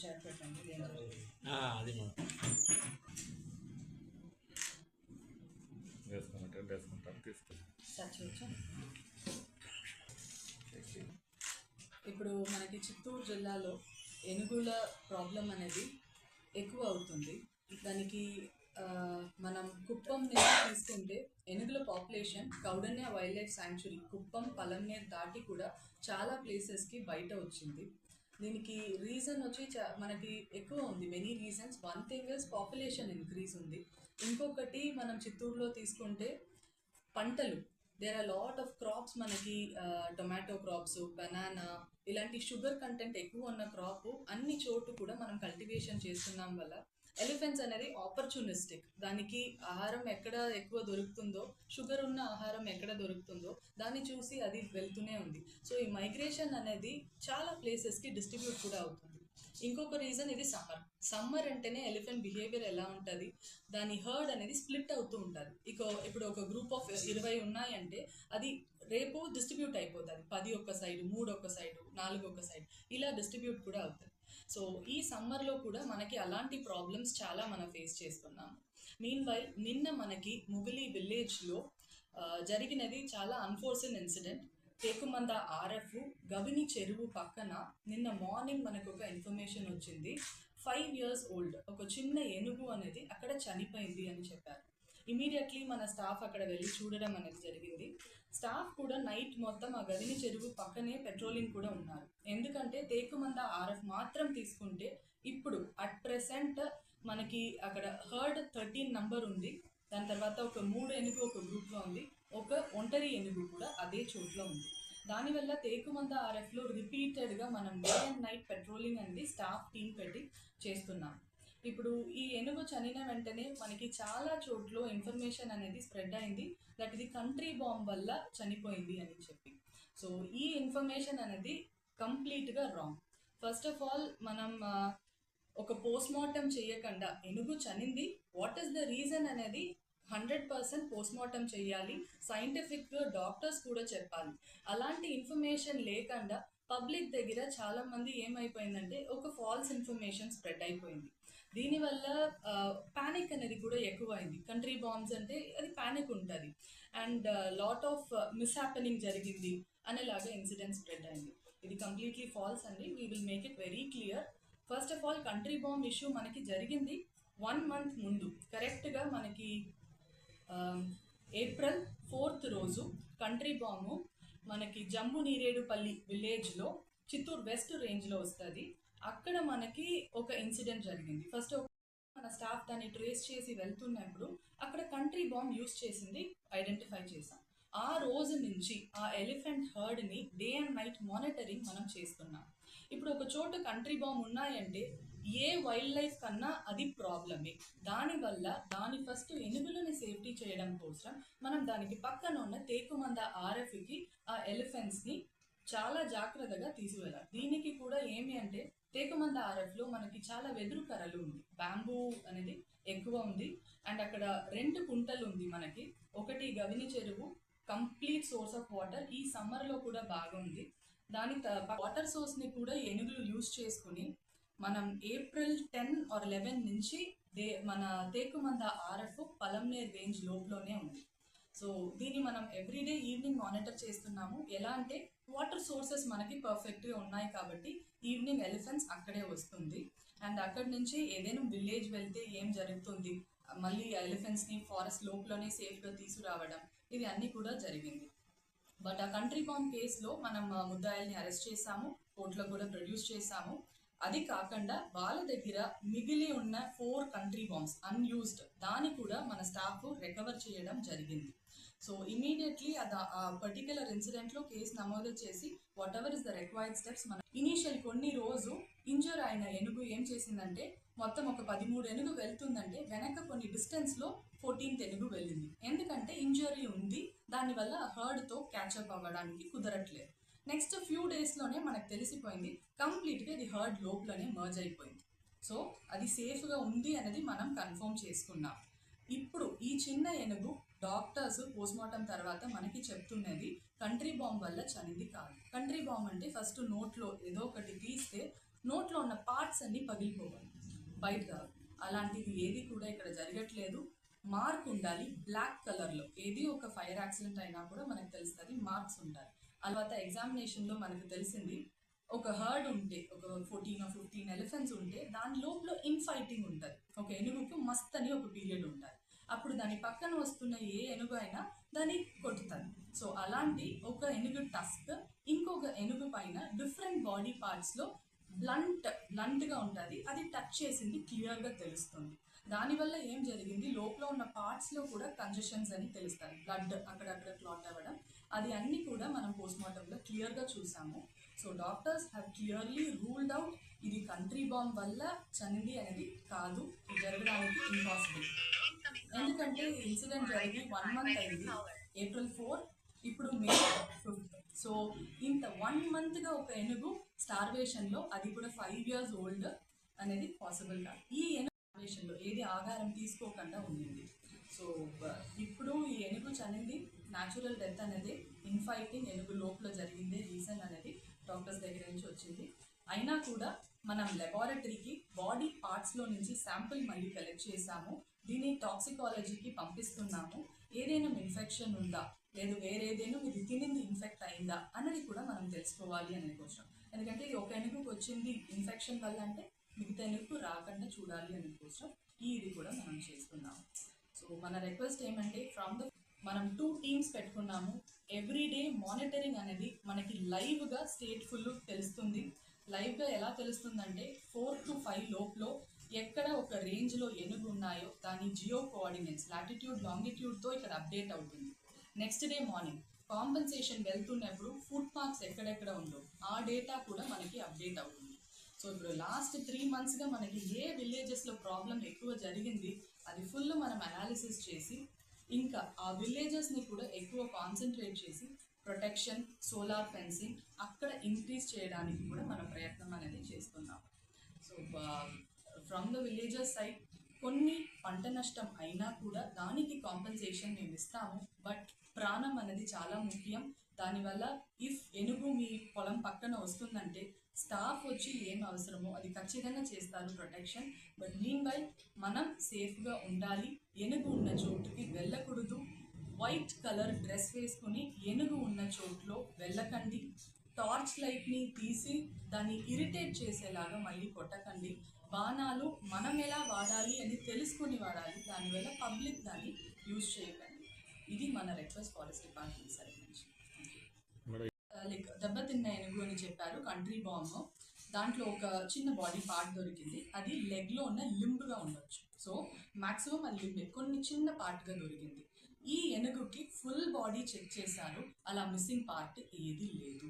Chat పెట్టండి. అది ఇప్పుడు మనకి చిత్తూరు జిల్లాలో ఏనుగుల ప్రాబ్లం అనేది ఎక్కువ అవుతుంది. దానికి మనం కుప్పం నుంచి తీసుకుంటే ఏనుగుల population Kaundinya wildlife sanctuary Kuppam Palamaner దాటి కూడా చాలా ప్లేసెస్కి బయట వచ్చింది. దీనికి రీజన్ వచ్చి మనకి ఎక్కువ ఉంది, many reasons. One thing is population increase ఉంది. ఇంకొకటి మనం చిత్తూరులో తీసుకుంటే పంటలు, there are lot of crops. మనకి టొమాటో క్రాప్స్, బనానా, ఇలాంటి షుగర్ కంటెంట్ ఎక్కువ ఉన్న క్రాప్ అన్ని చోటు కూడా మనం కల్టివేషన్ చేస్తున్నాం వల్ల ఎలిఫెంట్స్ అనేది ఆపర్చునిస్టిక్. దానికి ఆహారం ఎక్కడ ఎక్కువ దొరుకుతుందో, షుగర్ ఉన్న ఆహారం ఎక్కడ దొరుకుతుందో దాన్ని చూసి అది వెళ్తూనే ఉంది. సో ఈ మైగ్రేషన్ అనేది చాలా ప్లేసెస్కి డిస్ట్రిబ్యూట్ కూడా అవుతుంది. ఇంకొక రీజన్ ఇది సమ్మర్ అంటేనే ఎలిఫెంట్ బిహేవియర్ ఎలా ఉంటుంది, దాని హర్డ్ అనేది స్ప్లిట్ అవుతూ ఉంటుంది. ఇప్పుడు ఒక గ్రూప్ ఆఫ్ 20 ఉన్నాయంటే అది రేపు డిస్ట్రిబ్యూట్ అయిపోతుంది. 10 ఒక సైడ్, 3 ఒక సైడ్, 4 ఒక సైడ్, ఇలా డిస్ట్రిబ్యూట్ కూడా అవుతుంది. సో ఈ సమ్మర్లో కూడా మనకి అలాంటి ప్రాబ్లమ్స్ చాలా మనం ఫేస్ చేస్తున్నాము. మీన్వైల్ నిన్న మనకి ముగిలి విలేజ్లో జరిగినది చాలా అన్ఫోర్సిన్ ఇన్సిడెంట్. తేకుమంద ఆర్ఎఫ్ గవిని చెరువు పక్కన నిన్న మార్నింగ్ మనకు ఒక ఇన్ఫర్మేషన్ వచ్చింది. 5 years ఓల్డ్ ఒక చిన్న ఏనుగు అనేది అక్కడ చనిపోయింది అని చెప్పారు. ఇమీడియట్లీ మన స్టాఫ్ అక్కడ వెళ్ళి చూడడం అనేది జరిగింది. స్టాఫ్ కూడా నైట్ మొత్తం ఆ గవిని చెరువు పక్కనే పెట్రోలింగ్ కూడా ఉన్నారు. ఎందుకంటే తేకుమంద ఆర్ఎఫ్ మాత్రం తీసుకుంటే ఇప్పుడు అట్ ప్రెసెంట్ మనకి అక్కడ హర్డ్ 13 నంబర్ ఉంది. దాని తర్వాత ఒక 3 ఏనుగు ఒక గ్రూప్లో ఉంది, ఒక ఒంటరి ఏనుగు కూడా అదే చోట్లో ఉంది. దానివల్ల తేకుమంద ఆర్ఎఫ్లో రిపీటెడ్గా మనం డే అండ్ నైట్ పెట్రోలింగ్ అనేది స్టాఫ్ టీం పెట్టి చేస్తున్నాం. ఇప్పుడు ఈ ఏనుగు చనిన వెంటనే మనకి చాలా చోట్ల ఇన్ఫర్మేషన్ అనేది స్ప్రెడ్ అయింది దట్ ఇది కంట్రీ బాంబ్ వల్ల చనిపోయింది అని చెప్పి. సో ఈ ఇన్ఫర్మేషన్ అనేది కంప్లీట్గా రాంగ్. ఫస్ట్ ఆఫ్ ఆల్ మనం ఒక పోస్ట్మార్టం చేయకుండా ఏనుగు చనింది, వాట్ ఈస్ ద రీజన్ అనేది 100% పోస్ట్మార్టం చేయాలి. సైంటిఫిక్ డాక్టర్స్ కూడా చెప్పాలి. అలాంటి ఇన్ఫర్మేషన్ లేకుండా పబ్లిక్ దగ్గర చాలా మంది ఏమైపోయిందంటే ఒక ఫాల్స్ ఇన్ఫర్మేషన్ స్ప్రెడ్ అయిపోయింది. దీనివల్ల ప్యానిక్ అనేది కూడా ఎక్కువైంది. కంట్రీ బాంబ్స్ అంటే అది ప్యానిక్ ఉంటుంది అండ్ లాట్ ఆఫ్ మిస్హ్యాపెనింగ్ జరిగింది అనేలాగా ఇన్సిడెంట్ స్ప్రెడ్ అయింది. ఇది కంప్లీట్లీ ఫాల్స్ అండి. We will make it very clear. First of all country bomb issue మనకి జరిగింది 1 month ముందు. కరెక్ట్గా మనకి April 4th రోజు కంట్రీ బాంబు మనకి జంబు నీరేడుపల్లి విలేజ్లో చిత్తూరు వెస్ట్ రేంజ్లో వస్తుంది. అక్కడ మనకి ఒక ఇన్సిడెంట్ జరిగింది. ఫస్ట్ మన స్టాఫ్ దాన్ని ట్రేస్ చేసి వెళ్తున్నప్పుడు అక్కడ కంట్రీ బాంబ్ యూస్ చేసింది ఐడెంటిఫై చేసాం. ఆ రోజు నుంచి ఆ ఎలిఫెంట్ హర్డ్ని డే అండ్ నైట్ మానిటరింగ్ మనం చేస్తున్నాం. ఇప్పుడు ఒక చోట కంట్రీ బాంబ్ ఉన్నాయంటే ఏ వైల్డ్ లైఫ్ కన్నా అది ప్రాబ్లమే. దానివల్ల దాని ఫస్ట్ ఏనుగులని సేఫ్టీ చేయడం కోసం మనం దానికి పక్కన ఉన్న తేకుమంద ఆర్ఎఫ్కి ఆ ఎలిఫెంట్స్ని చాలా జాగ్రత్తగా తీసుకువెళ్ళాలి. దీనికి కూడా ఏమి అంటే తేకుమంద ఆర్ఎఫ్లో మనకి చాలా వెదురు కర్రలు ఉంది, బ్యాంబూ అనేది ఎక్కువ ఉంది అండ్ అక్కడ 2 కుంటలు ఉంది మనకి. ఒకటి గవిని చెరువు, కంప్లీట్ సోర్స్ ఆఫ్ వాటర్, ఈ సమ్మర్లో కూడా బాగుంది. దాని వాటర్ సోర్స్ని కూడా ఏనుగులు యూజ్ చేసుకుని మనం April 10 or 11 నుంచి మన తేకుమంద ఆర్ఎఫ్ పలంనేర్ రేంజ్ లోపలనే ఉంది. సో దీన్ని మనం ఎవ్రీడే ఈవినింగ్ మానిటర్ చేస్తున్నాము. ఎలా అంటే వాటర్ సోర్సెస్ మనకి పర్ఫెక్ట్గా ఉన్నాయి కాబట్టి ఈవినింగ్ ఎలిఫెంట్స్ అక్కడే వస్తుంది అండ్ అక్కడి నుంచి ఏదైనా విలేజ్ వెళ్తే ఏం జరుగుతుంది, మళ్ళీ ఎలిఫెంట్స్ని ఫారెస్ట్ లోపలనే సేఫ్గా తీసుకురావడం, ఇది అన్నీ కూడా జరిగింది. బట్ ఆ కంట్రీ బాంబ్ కేసులో మనం ముద్దాయిల్ని అరెస్ట్ చేశాము, కోర్టులో కూడా ప్రొడ్యూస్ చేశాము. అది కాకుండా వాళ్ళ దగ్గర మిగిలి ఉన్న 4 కంట్రీ బాంబ్స్ అన్యూజ్డ్, దాన్ని కూడా మన స్టాఫ్ రికవర్ చేయడం జరిగింది. సో ఇమీడియట్లీ ఆ పర్టికులర్ ఇన్సిడెంట్లో కేసు నమోదు చేసి what ever is the required steps మన ఇనీషియల్ కొన్ని రోజు ఇంజూర్ అయిన ఏనుగు ఏం చేసిందంటే మొత్తం ఒక 13 ఏనుగు వెళ్తుందంటే వెనక కొన్ని డిస్టెన్స్లో 14th ఏనుగు వెళ్ళింది. ఎందుకంటే ఇంజరీ ఉంది, దానివల్ల హర్డ్తో క్యాచప్ అవ్వడానికి కుదరట్లేదు. నెక్స్ట్ ఫ్యూ డేస్లోనే మనకు తెలిసిపోయింది కంప్లీట్గా ఇది హర్డ్ లోపలనే మర్జ్ అయిపోయింది. సో అది సేఫ్గా ఉంది అనేది మనం కన్ఫర్మ్ చేసుకున్నాం. ఇప్పుడు ఈ చిన్న ఏనుగు డాక్టర్స్ పోస్ట్మార్టం తర్వాత మనకి చెప్తున్నది కంట్రీ బాంబ్ వల్ల చనింది కాదు. కంట్రీ బాంబ్ అంటే ఫస్ట్ నోట్లో ఏదో ఒకటి తీస్తే నోట్లో ఉన్న పార్ట్స్ అన్ని పగిలిపోవాలి, బయట కావాలి. అలాంటిది ఏది కూడా ఇక్కడ జరగట్లేదు. మార్క్ ఉండాలి బ్లాక్ కలర్లో. ఏది ఒక ఫైర్ యాక్సిడెంట్ అయినా కూడా మనకు తెలుస్తుంది, మార్క్స్ ఉండాలి. తర్వాత ఎగ్జామినేషన్లో మనకు తెలిసింది, ఒక హర్డ్ ఉంటే, ఒక 14 or 15 ఎలిఫెంట్స్ ఉంటే దాని లోపల ఇన్ఫైటింగ్ ఉంటుంది. ఒక ఏనుగుకు మస్త్ అని ఒక పీరియడ్ ఉంటుంది. అప్పుడు దాని పక్కన వస్తున్న ఏ ఏనుగు అయినా దాన్ని కొట్టుతుంది. సో అలాంటి ఒక ఏనుగు టస్క్ ఇంకొక ఏనుగు పైన డిఫరెంట్ బాడీ పార్ట్స్లో బ్లంట్గా ఉంటుంది. అది టచ్ చేసింది క్లియర్గా తెలుస్తుంది. దానివల్ల ఏం జరిగింది, లోపల ఉన్న పార్ట్స్లో కూడా కంజెషన్స్ అని తెలుస్తాయి, బ్లడ్ అక్కడక్కడ క్లాట్ అవ్వడం. అది అన్నీ కూడా మనం పోస్ట్మార్టంలో క్లియర్గా చూసాము. So doctors have clearly ruled out ఇది కంట్రీ బాంబ్ వల్ల చనింది అనేది కాదు, ఇది జరగడానికి ఇంపాసిబుల్. ఎందుకంటే ఇన్సిడెంట్ జరిగి 1 month అయింది, April 4, ఇప్పుడు May 5. సో ఇంత 1 monthగా ఒక ఏనుగు స్టార్వేషన్లో, అది కూడా 5 years old అనేది పాసిబుల్ కాదు. ఈ ఏనుగు స్టార్వేషన్లో ఏది ఆహారం తీసుకోకుండా ఉండింది. సో ఇప్పుడు ఈ ఏనుగు చనింది న్యాచురల్ డెత్ అనేది ఇన్ఫైటింగ్ ఏనుగు లోపల జరిగిందే రీజన్ అనేది డాక్టర్స్ దగ్గర నుంచి వచ్చింది. అయినా కూడా మనం లెబారెటరీకి బాడీ పార్ట్స్లో నుంచి శాంపిల్ మళ్ళీ కలెక్ట్ చేసాము. దీన్ని టాక్సికాలజీకి పంపిస్తున్నాము. ఏదైనా ఇన్ఫెక్షన్ ఉందా, లేదు వేరేదైనా ఇది తినింది ఇన్ఫెక్ట్ అయిందా అన్నది కూడా మనం తెలుసుకోవాలి అనే కోసం. ఎందుకంటే ఒక ఏనుగుకి వచ్చింది ఇన్ఫెక్షన్ వల్ల అంటే మిగతా ఏనుగు రాకుండా చూడాలి అనే కోసం ఇది కూడా మనం చేస్తున్నాము. సో మన రిక్వెస్ట్ ఏమంటే మనం 2 teams పెట్టుకున్నాము. ఎవ్రీడే మానిటరింగ్ అనేది మనకి లైవ్గా స్టేట్ ఫుల్ తెలుస్తుంది. లైవ్గా ఎలా తెలుస్తుందంటే 4 to 5 లోపల ఎక్కడ ఒక రేంజ్లో ఏనుగు ఉన్నాయో దాని జియో కోఆర్డినేట్స్ లాటిట్యూడ్ లాంగిట్యూడ్తో ఇక్కడ అప్డేట్ అవుతుంది. నెక్స్ట్ డే మార్నింగ్ కాంపెన్సేషన్ వెళ్తున్నప్పుడు ఫుట్ మార్క్స్ ఎక్కడెక్కడ ఉందో ఆ డేటా కూడా మనకి అప్డేట్ అవుతుంది. సో ఇప్పుడు లాస్ట్ 3 monthsగా మనకి ఏ విలేజెస్లో ప్రాబ్లం ఎక్కువ జరిగింది అది ఫుల్ మనం అనాలిసిస్ చేసి, ఇంకా ఆ విలేజెస్ని కూడా ఎక్కువ కాన్సన్ట్రేట్ చేసి ప్రొటెక్షన్, సోలార్ ఫెన్సింగ్ అక్కడ ఇంక్రీజ్ చేయడానికి కూడా మన ప్రయత్నం అనేది చేస్తున్నాం. So from the villages side కొన్ని పంట నష్టం అయినా కూడా దానికి కాంపెన్సేషన్ మేము ఇస్తాము. బట్ ప్రాణం అనేది చాలా ముఖ్యం. దానివల్ల ఇఫ్ ఏనుగు మీ పొలం పక్కన వస్తుందంటే స్టాఫ్ వచ్చి ఏం అవసరమో అది ఖచ్చితంగా చేస్తారు ప్రొటెక్షన్. బట్ మీన్ వైల్ మనం సేఫ్గా ఉండాలి. ఏనుగు ఉన్న చోటుకి వెళ్ళకూడదు. వైట్ కలర్ డ్రెస్ వేసుకుని ఏనుగు ఉన్న చోట్లో వెళ్ళకండి. టార్చ్ లైట్ని తీసి దాన్ని ఇరిటేట్ చేసేలాగా మళ్ళీ కొట్టకండి. బాణాలు మనం ఎలా వాడాలి అని తెలుసుకుని వాడాలి. దానివల్ల పబ్లిక్ దాన్ని యూజ్ చేయకండి. ఇది మన రిక్వెస్ట్ ఫారెస్ట్ డిపార్ట్మెంట్ సైడ్ నుంచి. లైక్ దెబ్బతిన్న ఏనుగు అని చెప్పారు, కంట్రీ బాంబ్. దాంట్లో ఒక చిన్న బాడీ పార్ట్ దొరికింది. అది లెగ్లో ఉన్న లింబ్గా ఉండొచ్చు. సో మ్యాక్సిమం అది లింబే, కొన్ని చిన్న పార్ట్గా దొరికింది. ఈ ఏనుగుకి ఫుల్ బాడీ చెక్ చేశారు, అలా మిస్సింగ్ పార్ట్ ఏది లేదు.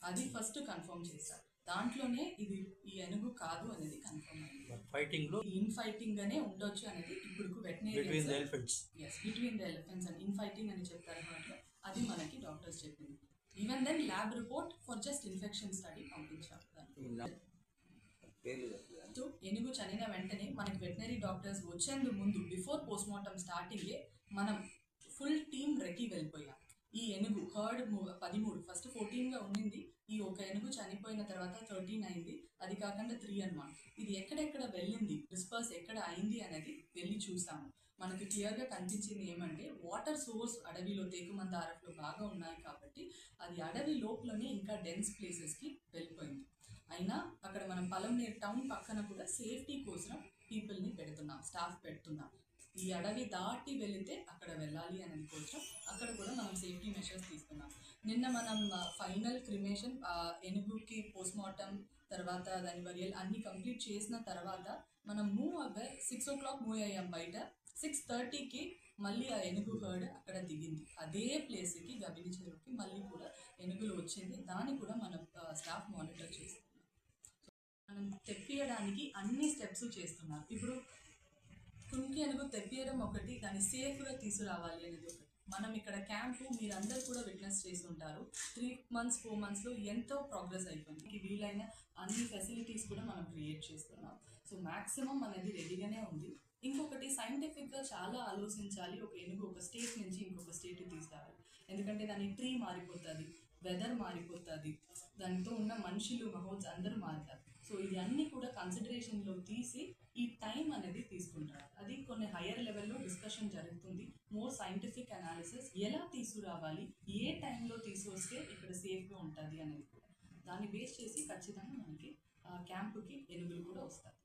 అది ఫస్ట్ కన్ఫర్మ్ చేశారు. దాంట్లోనే ఇది ఈ ఏనుగు కాదు అనేది కన్ఫర్మ్ అయింది. ఫైటింగ్ ఇన్ఫైటింగ్ గానే ఉండొచ్చు అనేది ఇప్పుడు between the elephants and infighting అని చెప్తారు దాంట్లో. అది మనకి డాక్టర్స్ చెప్పింది. Even then lab report for just infection study పంపించారు. ఏనుగు చనిన వెంటనే మనకి వెటనరీ డాక్టర్స్ వచ్చేందు ముందు బిఫోర్ పోస్ట్మార్టం స్టార్టింగే మనం ఫుల్ టీమ్ రెడీ వెళ్ళిపోయాం. ఈ ఏనుగు హర్డ్ 13, ఫస్ట్ 14గా ఉండింది. ఈ ఒక ఏనుగు చనిపోయిన తర్వాత 13 అయింది. అది కాకుండా 3 అన్నమాట. ఇది ఎక్కడెక్కడ వెళ్ళింది, డిస్పర్స్ ఎక్కడ అయింది అనేది వెళ్ళి చూసాము. మనకి క్లియర్గా కనిపించింది ఏమంటే వాటర్ సోర్స్ అడవిలో తేకుమంద ఆరఫ్లో బాగా ఉన్నాయి కాబట్టి అది అడవి లోపలనే ఇంకా డెన్స్ ప్లేసెస్కి వెళ్ళిపోయింది. అయినా అక్కడ మనం పలంనేరు టౌన్ పక్కన కూడా సేఫ్టీ కోసం పీపుల్ని పెడుతున్నాం, స్టాఫ్ పెడుతున్నాం. ఈ అడవి దాటి వెళితే అక్కడ వెళ్ళాలి అనేది కోసం అక్కడ కూడా మనం సేఫ్టీ మెషర్స్ తీసుకున్నాం. నిన్న మనం ఫైనల్ క్రిమేషన్ ఏనుగుకి పోస్ట్మార్టం తర్వాత దాని బరియల్ అన్ని కంప్లీట్ చేసిన తర్వాత మనం మూవ్ అవ్వే 6 o'clock మూవ్ అయ్యాం. బయట 6:30కి మళ్ళీ ఆ ఏనుగు హర్డ్ అక్కడ దిగింది. అదే ప్లేస్కి గబిని చెరువుకి మళ్ళీ కూడా ఏనుగులు వచ్చింది. దాన్ని కూడా మనం స్టాఫ్ మానిటర్ చేస్తున్నాం. మనం తెప్పియడానికి అన్ని స్టెప్స్ చేస్తున్నారు. ఇప్పుడు కుంకి ఏనుగు తెప్పియడం ఒకటి, దాన్ని సేఫ్గా తీసుకురావాలి అనేది ఒకటి. మనం ఇక్కడ క్యాంపు మీరందరూ కూడా విట్నెస్ చేసి ఉంటారు. 3 months 4 monthsలో ఎంతో ప్రోగ్రెస్ అయిపోయింది. వీలైన అన్ని ఫెసిలిటీస్ కూడా మనం క్రియేట్ చేస్తున్నాం. సో మ్యాక్సిమం అనేది రెడీగానే ఉంది. ఇంకొకటి సైంటిఫిక్గా చాలా ఆలోచించాలి. ఒక ఏనుగు ఒక స్టేట్ నుంచి ఇంకొక స్టేట్కి తీసుకురావాలి. ఎందుకంటే దాని ట్రీ మారిపోతుంది, వెదర్ మారిపోతుంది, దానితో ఉన్న మనుషులు అందరూ మారుతారు. సో ఇది అన్ని కూడా కన్సిడరేషన్లో తీసి ఈ టైం అనేది తీసుకుంటారు. అది కొన్ని హయ్యర్ లెవెల్లో డిస్కషన్ జరుగుతుంది. మోర్ సైంటిఫిక్ అనాలిసిస్ ఎలా తీసుకురావాలి, ఏ టైంలో తీసుకొస్తే ఇక్కడ సేఫ్గా ఉంటుంది అనేది కూడా దాన్ని బేస్ చేసి ఖచ్చితంగా మనకి క్యాంపుకి ఏనుగులు కూడా వస్తాయి.